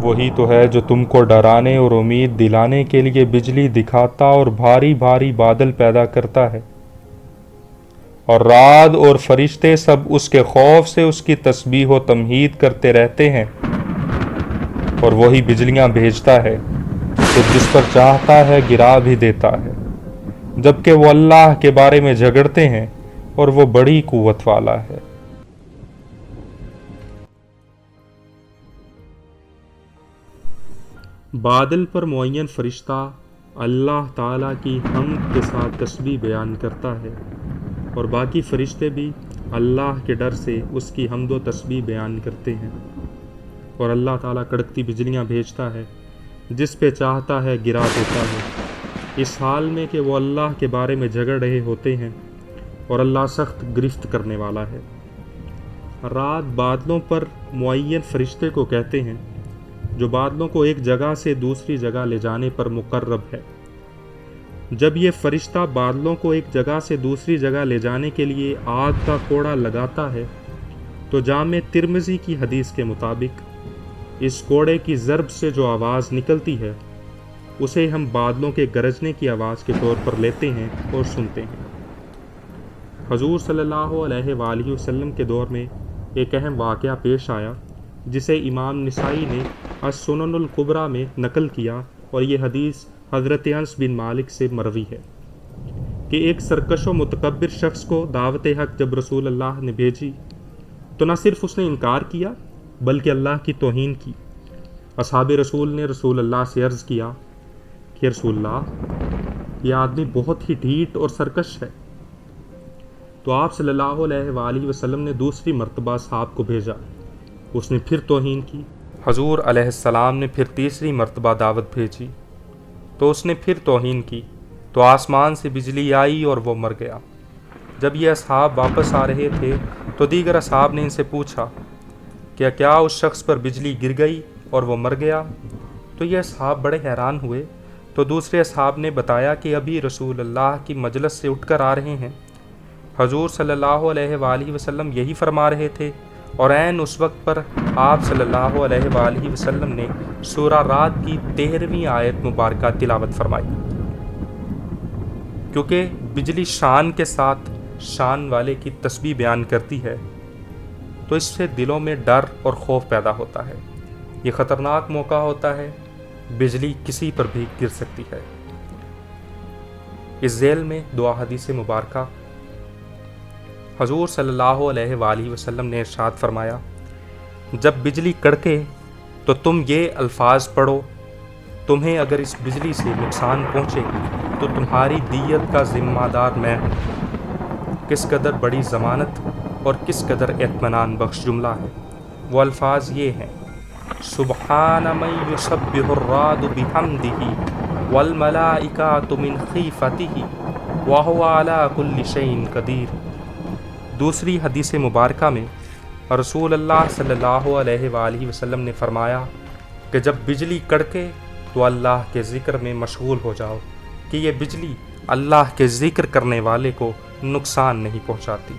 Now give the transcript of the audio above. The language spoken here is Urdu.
وہی تو ہے جو تم کو ڈرانے اور امید دلانے کے لیے بجلی دکھاتا اور بھاری بھاری بادل پیدا کرتا ہے، اور رعد اور فرشتے سب اس کے خوف سے اس کی تسبیح و تمجید کرتے رہتے ہیں، اور وہی بجلیاں بھیجتا ہے کہ جس پر چاہتا ہے گرا بھی دیتا ہے، جبکہ وہ اللہ کے بارے میں جھگڑتے ہیں اور وہ بڑی قوت والا ہے۔ بادل پر معین فرشتہ اللہ تعالیٰ کی حمد کے ساتھ تسبیح بیان کرتا ہے، اور باقی فرشتے بھی اللہ کے ڈر سے اس کی حمد و تسبیح بیان کرتے ہیں، اور اللہ تعالیٰ کڑکتی بجلیاں بھیجتا ہے، جس پہ چاہتا ہے گرا دیتا ہے، اس حال میں کہ وہ اللہ کے بارے میں جھگڑ رہے ہوتے ہیں، اور اللہ سخت گرفت کرنے والا ہے۔ رات بادلوں پر معین فرشتے کو کہتے ہیں جو بادلوں کو ایک جگہ سے دوسری جگہ لے جانے پر مقرب ہے۔ جب یہ فرشتہ بادلوں کو ایک جگہ سے دوسری جگہ لے جانے کے لیے آگ کا کوڑا لگاتا ہے تو جامع ترمذی کی حدیث کے مطابق اس کوڑے کی ضرب سے جو آواز نکلتی ہے اسے ہم بادلوں کے گرجنے کی آواز کے طور پر لیتے ہیں اور سنتے ہیں۔ حضور صلی اللہ علیہ وآلہ وسلم کے دور میں ایک اہم واقعہ پیش آیا جسے امام نسائی نے السنن الکبریٰ میں نقل کیا، اور یہ حدیث حضرت انس بن مالک سے مروی ہے کہ ایک سرکش و متکبر شخص کو دعوت حق جب رسول اللہ نے بھیجی تو نہ صرف اس نے انکار کیا بلکہ اللہ کی توہین کی۔ اصحاب رسول نے رسول اللہ سے عرض کیا کہ رسول اللہ، یہ آدمی بہت ہی ڈھیٹ اور سرکش ہے۔ تو آپ صلی اللہ علیہ وآلہ وسلم نے دوسری مرتبہ صاحب کو بھیجا، اس نے پھر توہین کی۔ حضور علیہ السلام نے پھر تیسری مرتبہ دعوت بھیجی تو اس نے پھر توہین کی، تو آسمان سے بجلی آئی اور وہ مر گیا۔ جب یہ اصحاب واپس آ رہے تھے تو دیگر اصحاب نے ان سے پوچھا کہ کیا اس شخص پر بجلی گر گئی اور وہ مر گیا؟ تو یہ اصحاب بڑے حیران ہوئے، تو دوسرے اصحاب نے بتایا کہ ابھی رسول اللہ کی مجلس سے اٹھ کر آ رہے ہیں، حضور صلی اللہ علیہ وآلہ وسلم یہی فرما رہے تھے، اور عین اس وقت پر آپ صلی اللہ علیہ وآلہ وسلم نے سورہ رعد کی 13ویں آیت مبارکہ تلاوت فرمائی۔ کیونکہ بجلی شان کے ساتھ شان والے کی تسبیح بیان کرتی ہے تو اس سے دلوں میں ڈر اور خوف پیدا ہوتا ہے۔ یہ خطرناک موقع ہوتا ہے، بجلی کسی پر بھی گر سکتی ہے۔ اس ذیل میں دعا حدیث مبارکہ حضور صلی اللہ علیہ وآلہ وسلم نے ارشاد فرمایا، جب بجلی کڑکے تو تم یہ الفاظ پڑھو، تمہیں اگر اس بجلی سے نقصان پہنچے تو تمہاری دیت کا ذمہ دار میں ہوں۔ کس قدر بڑی ضمانت اور کس قدر اطمینان بخش جملہ ہے۔ وہ الفاظ یہ ہیں، سبحان من یسبح الرعد بحمدہ والملائکۃ من خیفتہ وہو علی کل شیء قدیر۔ دوسری حدیث مبارکہ میں رسول اللہ صلی اللہ علیہ وآلہ وسلم نے فرمایا کہ جب بجلی کڑکے تو اللہ کے ذکر میں مشغول ہو جاؤ کہ یہ بجلی اللہ کے ذکر کرنے والے کو نقصان نہیں پہنچاتی۔